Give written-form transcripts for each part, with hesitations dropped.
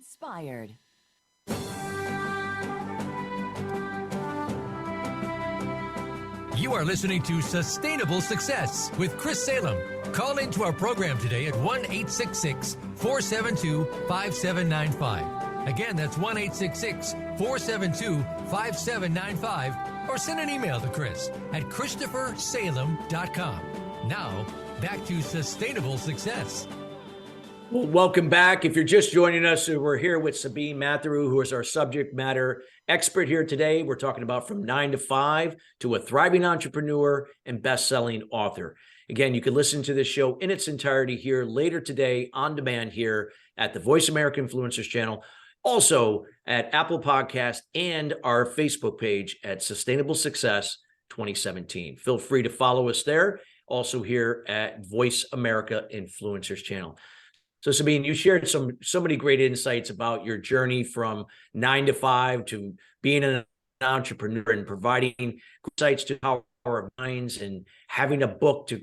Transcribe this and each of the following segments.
Inspired. You are listening to Sustainable Success with Chris Salem. Call into our program today at 1-866-472-5795. Again, that's 1-866-472-5795. Or send an email to Chris at ChristopherSalem.com. Now, back to Sustainable Success. Well, welcome back. If you're just joining us, we're here with Sabine Matheru, who is our subject matter expert here today. We're talking about from 9 to 5 to a thriving entrepreneur and best-selling author. Again, you can listen to this show in its entirety here later today on demand here at the Voice America Influencers channel, also at Apple Podcast and our Facebook page at Sustainable Success 2017. Feel free to follow us there, also here at Voice America Influencers channel. So Sabine, you shared so many great insights about your journey from 9 to 5 to being an entrepreneur and providing insights to power of minds and having a book to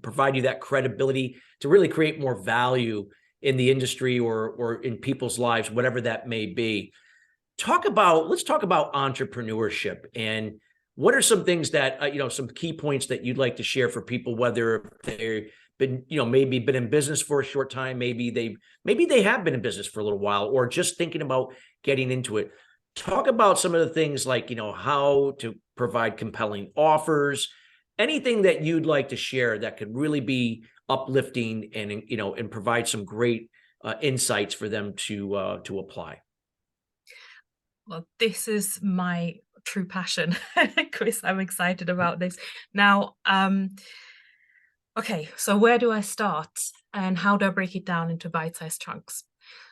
provide you that credibility to really create more value in the industry or in people's lives, whatever that may be. Let's talk about entrepreneurship, and what are some things that some key points that you'd like to share for people, whether they're maybe been in business for a short time, maybe they have been in business for a little while, or just thinking about getting into it. Talk about some of the things like, how to provide compelling offers, anything that you'd like to share that could really be uplifting and provide some great insights for them to apply. Well, this is my true passion, Chris. I'm excited about this. Now, okay, so where do I start and how do I break it down into bite-sized chunks?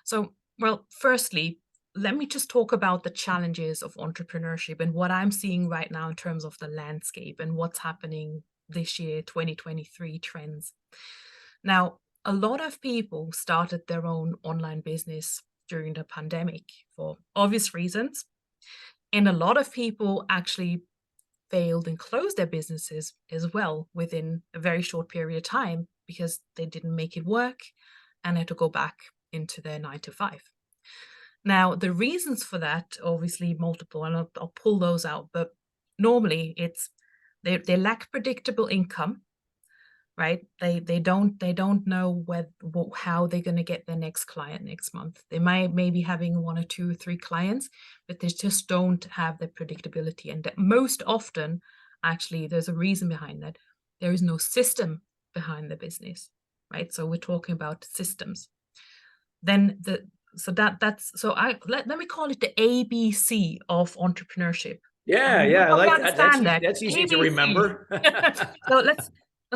So, well, firstly, let me just talk about the challenges of entrepreneurship and what I'm seeing right now in terms of the landscape and what's happening this year, 2023 trends. Now, a lot of people started their own online business during the pandemic for obvious reasons. And a lot of people actually failed and closed their businesses as well within a very short period of time because they didn't make it work and had to go back into their 9 to 5. Now, the reasons for that, obviously multiple, and I'll pull those out, but normally it's they lack predictable income, right? They don't know how they're going to get their next client next month. They may be having 1 or 2 or 3 clients, but they just don't have the predictability. And that most often, actually, there's a reason behind that. There is no system behind the business, right? So we're talking about systems. Then let me call it the ABC of entrepreneurship. Yeah, I like that. That's easy to remember. So let's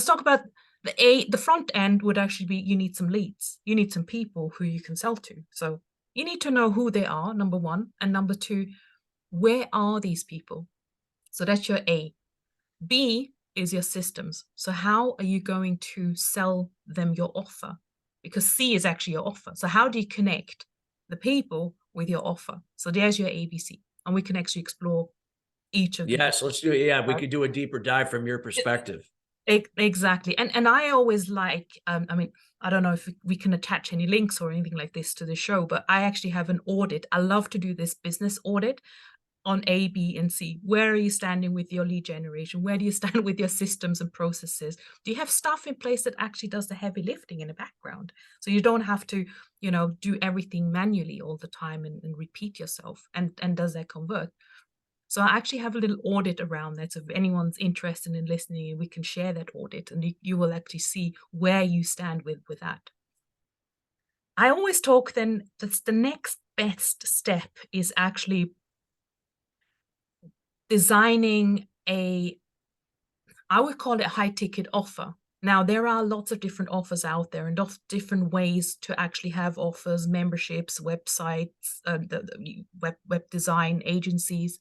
talk about the front end would actually be, you need some leads. You need some people who you can sell to. So you need to know who they are, number one. And number two, where are these people? So that's your A. B is your systems. So how are you going to sell them your offer? Because C is actually your offer. So how do you connect the people with your offer? So there's your ABC. And we can actually explore each of them. Yes, let's do it. Yeah, we could do a deeper dive from your perspective. Exactly. And I always like, I don't know if we can attach any links or anything like this to the show, but I actually have an audit. I love to do this business audit on A, B, and C. Where are you standing with your lead generation? Where do you stand with your systems and processes? Do you have stuff in place that actually does the heavy lifting in the background? So you don't have to, do everything manually all the time and repeat yourself. And does that convert? So I actually have a little audit around that. So if anyone's interested in listening, we can share that audit and you will actually see where you stand with that. I always talk then that's the next best step is actually designing I would call it a high ticket offer. Now, there are lots of different offers out there and different ways to actually have offers, memberships, websites, web design agencies.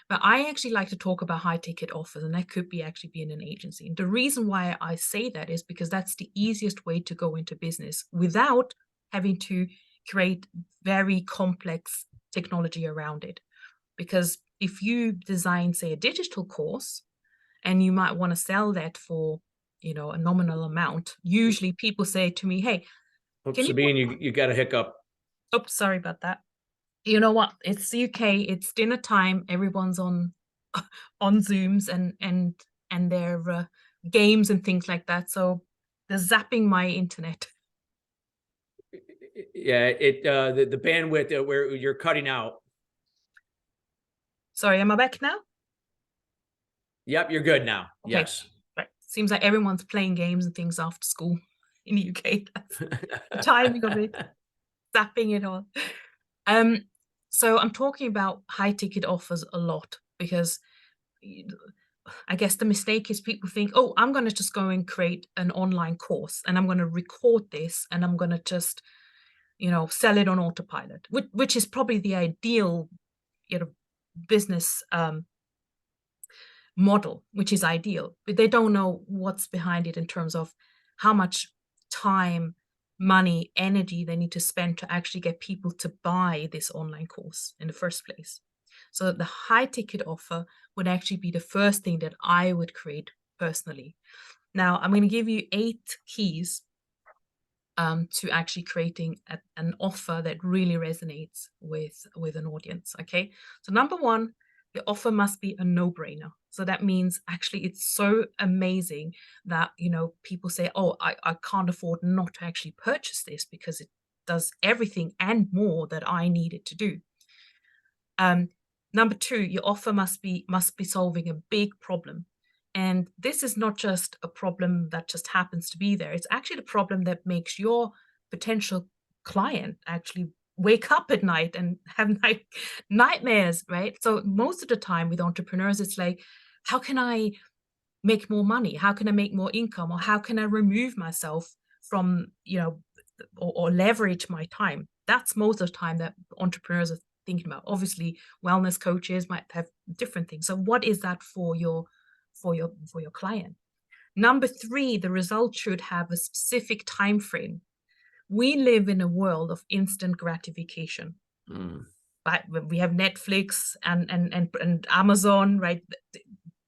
But I actually like to talk about high ticket offers, and that could be actually being an agency. And the reason why I say that is because that's the easiest way to go into business without having to create very complex technology around it. Because if you design, say, a digital course, and you might want to sell that for, a nominal amount, usually people say to me, hey, Sabine, you got a hiccup. Oh, sorry about that. You know what? It's UK. It's dinner time. Everyone's on on Zooms and their games and things like that. So they're zapping my internet. Yeah, the bandwidth where you're cutting out. Sorry, am I back now? Yep, you're good now. Okay, Yes. right. Seems like everyone's playing games and things after school in the UK. That's the timing of it, zapping it all. Um, so I'm talking about high ticket offers a lot because I guess the mistake is people think, oh, I'm going to just go and create an online course and I'm going to record this and I'm going to just, sell it on autopilot, which is probably the ideal, business model, which is ideal, but they don't know what's behind it in terms of how much time, money, energy they need to spend to actually get people to buy this online course in the first place. So the high ticket offer would actually be the first thing that I would create personally. Now, I'm going to give you 8 keys to actually creating an offer that really resonates with an audience. Okay, so number one, the offer must be a no-brainer. So that means actually it's so amazing that people say, oh, I can't afford not to actually purchase this because it does everything and more that I need it to do. Number two, your offer must be solving a big problem. And this is not just a problem that just happens to be there. It's actually the problem that makes your potential client actually wake up at night and have nightmares, right? So most of the time with entrepreneurs, it's like, how can I make more money? How can I make more income? Or how can I remove myself from, or leverage my time? That's most of the time that entrepreneurs are thinking about. Obviously, wellness coaches might have different things. So what is that for your client? Number three, the result should have a specific time frame. We live in a world of instant gratification. Mm. But we have Netflix and Amazon, right?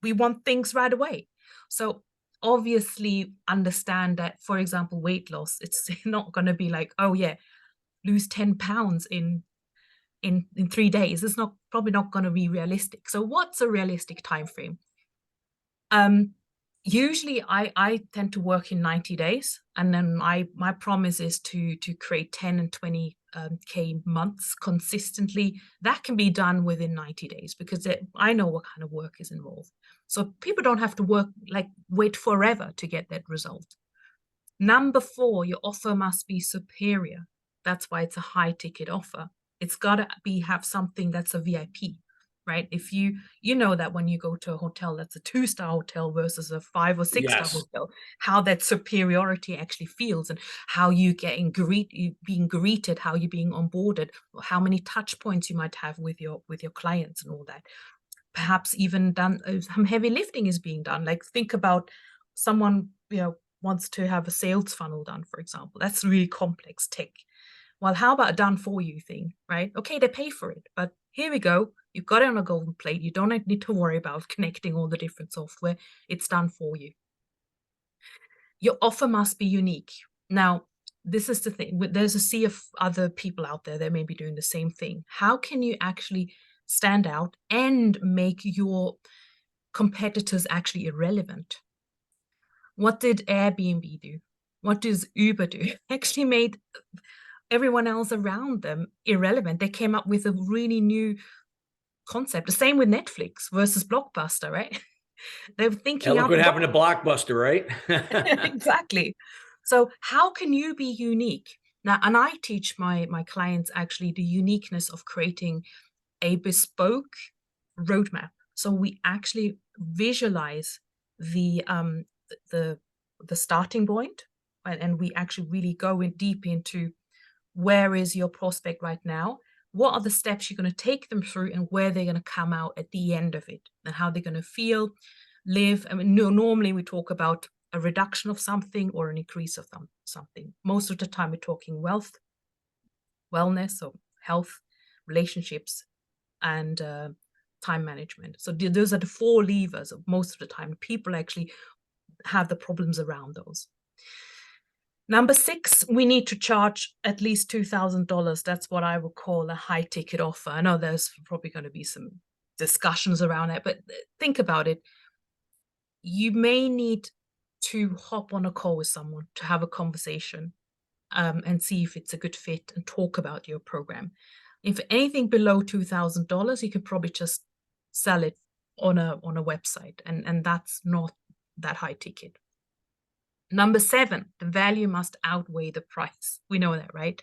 We want things right away. So obviously understand that, for example, weight loss, it's not going to be like, oh yeah, lose 10 pounds in 3 days. It's not probably not going to be realistic. So what's a realistic time frame? Usually I tend to work in 90 days, and then my promise is to create 10 and 20 K months consistently. That can be done within 90 days because I know what kind of work is involved. So people don't have to wait forever to get that result. Number four, your offer must be superior. That's why it's a high ticket offer. It's got to have something that's a VIP, right? If you know that when you go to a hotel that's a 2-star hotel versus a 5 or 6-star Yes. hotel, how that superiority actually feels and how you being greeted, how you're being onboarded, how many touch points you might have with your clients and all that. Perhaps even done some heavy lifting is being done. Like think about someone wants to have a sales funnel done, for example. That's really complex tech. Well, how about a done for you thing, right? Okay, they pay for it, but here we go. You've got it on a golden plate. You don't need to worry about connecting all the different software. It's done for you. Your offer must be unique. Now, this is the thing. There's a sea of other people out there that may be doing the same thing. How can you actually stand out and make your competitors actually irrelevant? What did Airbnb do? What does Uber do? Actually made everyone else around them irrelevant. They came up with a really new concept. The same with Netflix versus Blockbuster, right? They're Yeah, thinking look out what the happened to box. Blockbuster, right? Exactly. So how can you be unique? Now, and I teach my clients actually the uniqueness of creating a bespoke roadmap. So we actually visualize the the the starting point, and we actually really go in deep into where is your prospect right now, what are the steps you're going to take them through, and where they're going to come out at the end of it, and how they're going to feel, live. I mean, normally we talk about a reduction of something or an increase of something. Most of the time we're talking wealth, wellness, so health, relationships, and time management. So those are the 4 levers of most of the time. People actually have the problems around those. Number 6, we need to charge at least $2,000. That's what I would call a high ticket offer. I know there's probably going to be some discussions around it, but think about it. You may need to hop on a call with someone to have a conversation, and see if it's a good fit and talk about your program. If anything below $2,000, you could probably just sell it on a website, and that's not that high ticket. Number 7, the value must outweigh the price. We know that, right?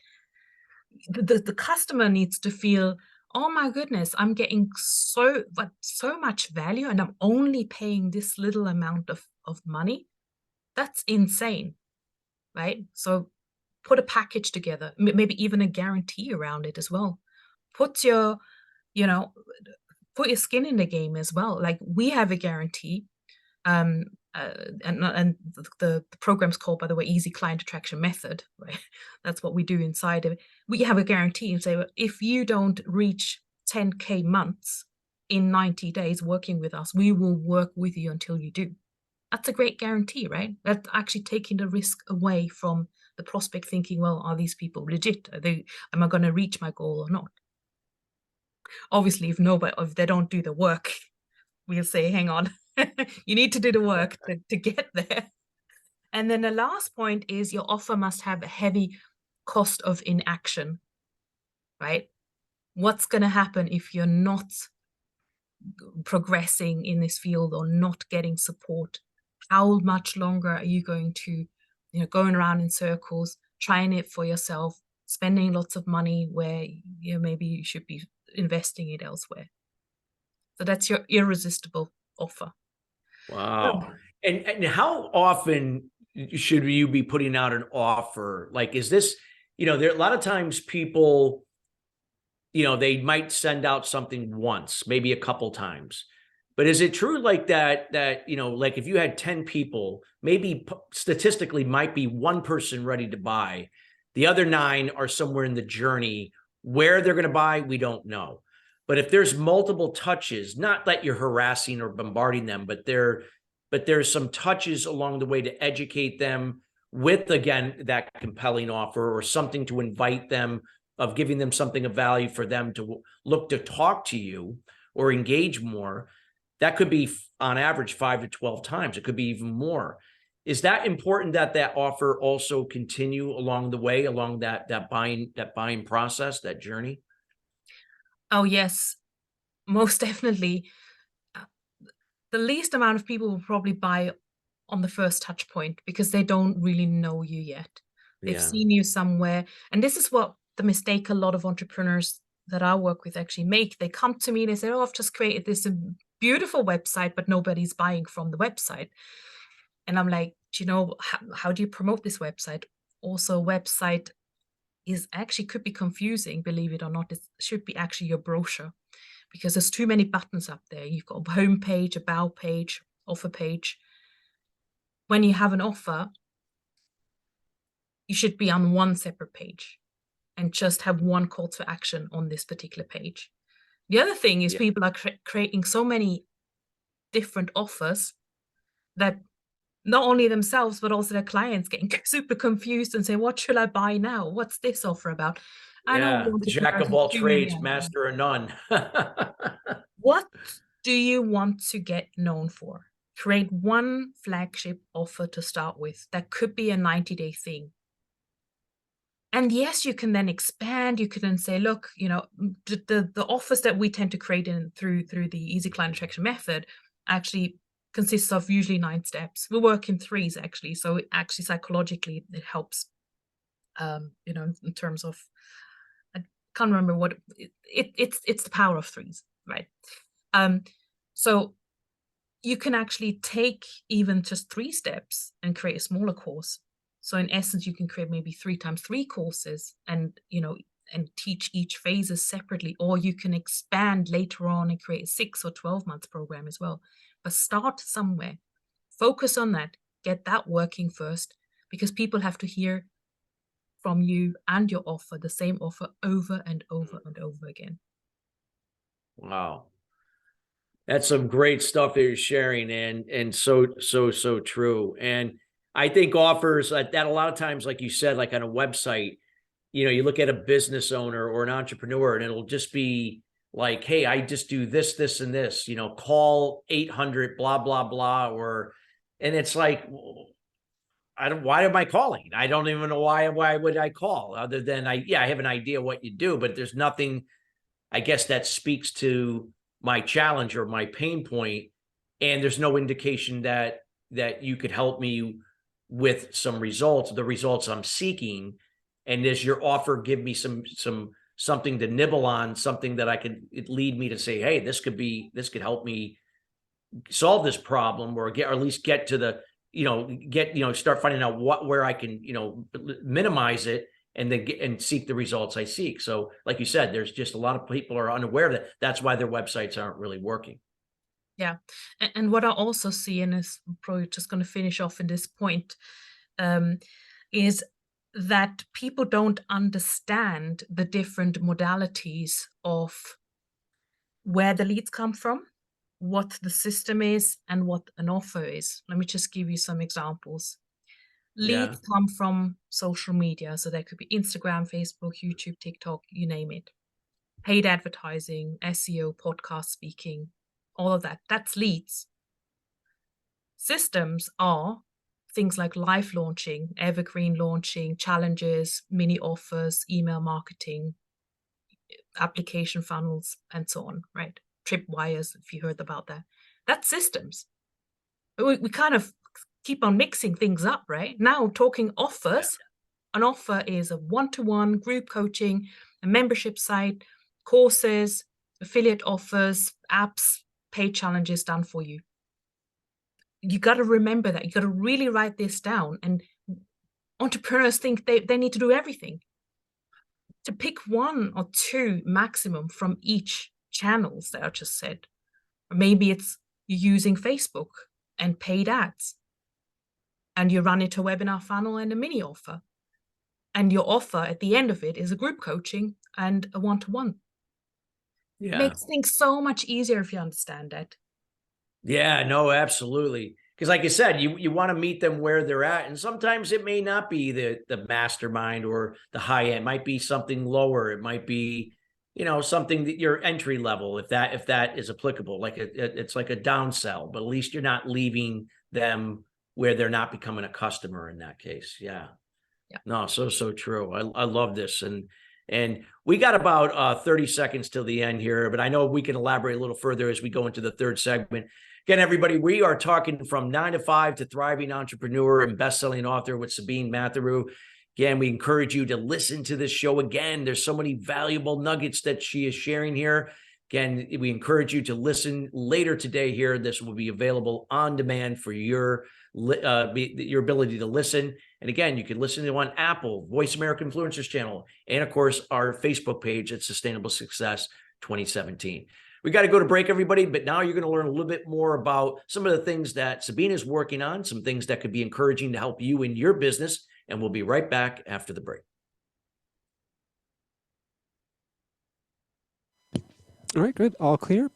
The customer needs to feel, oh my goodness, I'm getting so much value and I'm only paying this little amount of money. That's insane, right? So put a package together, maybe even a guarantee around it as well. Put your, you know, put your skin in the game as well. Like, we have a guarantee. And the program's called, by the way, Easy Client Attraction Method, right? That's what we do inside of it. We have a guarantee and say, well, if you don't reach 10K months in 90 days working with us, we will work with you until you do. That's a great guarantee, right? That's actually taking the risk away from the prospect thinking, well, are these people legit? Am I going to reach my goal or not? Obviously, if they don't do the work, we'll say, hang on, you need to do the work to get there. And then the last point is your offer must have a heavy cost of inaction, right? What's going to happen if you're not progressing in this field or not getting support? How much longer are you going to, going around in circles, trying it for yourself, spending lots of money where maybe you should be investing it elsewhere? So that's your irresistible offer. Wow. And how often should you be putting out an offer? Like, is this, there a lot of times people, they might send out something once, maybe a couple times. But is it true like that, like if you had 10 people, maybe statistically might be one person ready to buy, the other 9 are somewhere in the journey. Where they're going to buy, we don't know. But if there's multiple touches, not that you're harassing or bombarding them, but there's some touches along the way to educate them with, again, that compelling offer or something to invite them, of giving them something of value for them to look to talk to you or engage more. That could be on average 5 to 12 times. It could be even more. Is that important that offer also continue along the way, along that buying process, that journey? Oh, yes, most definitely. The least amount of people will probably buy on the first touch point because they don't really know you yet. They've seen you somewhere. And this is what the mistake a lot of entrepreneurs that I work with actually make. They come to me, they say, oh, I've just created this beautiful website, but nobody's buying from the website. And I'm like, how do you promote this website? Also, website could be confusing, believe it or not. It should be actually your brochure, because there's too many buttons up there. You've got a home page, a about page, offer page. When you have an offer, you should be on one separate page and just have one call to action on this particular page. The other thing is people are creating so many different offers that not only themselves, but also their clients getting super confused and say, what should I buy now? What's this offer about? I know jack of all trades, master of none. What do you want to get known for? Create one flagship offer to start with. That could be a 90-day thing. And yes, you can then expand. You can then say, look, the offers that we tend to create through the Easy Client Attraction Method actually consists of usually 9 steps. We work in 3s actually. So it actually psychologically it helps, in terms of, I can't remember what it's the power of 3s, right? So you can actually take even just 3 steps and create a smaller course. So in essence, you can create maybe 3 times 3 courses and, and teach each phases separately, or you can expand later on and create a 6 or 12 months program as well. But start somewhere, focus on that, get that working first, because people have to hear from you and your offer, the same offer over and over and over again. Wow. That's some great stuff that you're sharing, and so true. And I think offers that a lot of times, like you said, like on a website, you look at a business owner or an entrepreneur and it'll just be like, hey, I just do this, this, and this, call 800, blah, blah, blah. And it's like, why am I calling? I don't even know why would I call other than I have an idea what you do, but there's nothing, I guess, that speaks to my challenge or my pain point. And there's no indication that you could help me with some results, the results I'm seeking. And does your offer give me something to nibble on, something that it lead me to say, hey, this could help me solve this problem, or at least get to the, start finding out where I can, minimize it and then and seek the results I seek. So like you said, there's just a lot of people are unaware that that's why their websites aren't really working. Yeah. And what I also see, and is probably just going to finish off in this point, is that people don't understand the different modalities of where the leads come from, what the system is, and what an offer is. Let me just give you some examples. Yeah. Leads come from social media. So that could be Instagram, Facebook, YouTube, TikTok, you name it. Paid advertising, SEO, podcast speaking, all of that. That's leads. Systems are things like live launching, evergreen launching, challenges, mini offers, email marketing, application funnels, and so on, right? Tripwires, if you heard about that. That's systems. We kind of keep on mixing things up, right? Now talking offers. An offer is a one-to-one group coaching, a membership site, courses, affiliate offers, apps, paid challenges done for you. You got to remember that. You got to really write this down. And entrepreneurs think they need to do everything. To pick one or two maximum from each channels that I just said. Or maybe it's using Facebook and paid ads. And you run it a webinar funnel and a mini offer. And your offer at the end of it is a group coaching and a one-to-one. Yeah. It makes things so much easier if you understand that. Yeah, no, absolutely. Because like I said, you want to meet them where they're at. And sometimes it may not be the mastermind or the high end. It might be something lower. It might be, something that your entry level, if that is applicable. Like it's like a downsell, but at least you're not leaving them where they're not becoming a customer in that case. Yeah. Yeah. No, so true. I love this. And we got about 30 seconds till the end here, but I know we can elaborate a little further as we go into the third segment. Again, everybody, we are talking from 9 to 5 to thriving entrepreneur and best-selling author with Sabine Matheru. Again, we encourage you to listen to this show again. There's so many valuable nuggets that she is sharing here. Again, we encourage you to listen later today here. This will be available on demand for your ability to listen. And again, you can listen to on Apple, Voice America Influencers channel, and of course, our Facebook page at Sustainable Success 2017. We got to go to break, everybody, but now you're going to learn a little bit more about some of the things that Sabine is working on, some things that could be encouraging to help you in your business, and we'll be right back after the break. All right, good. All clear.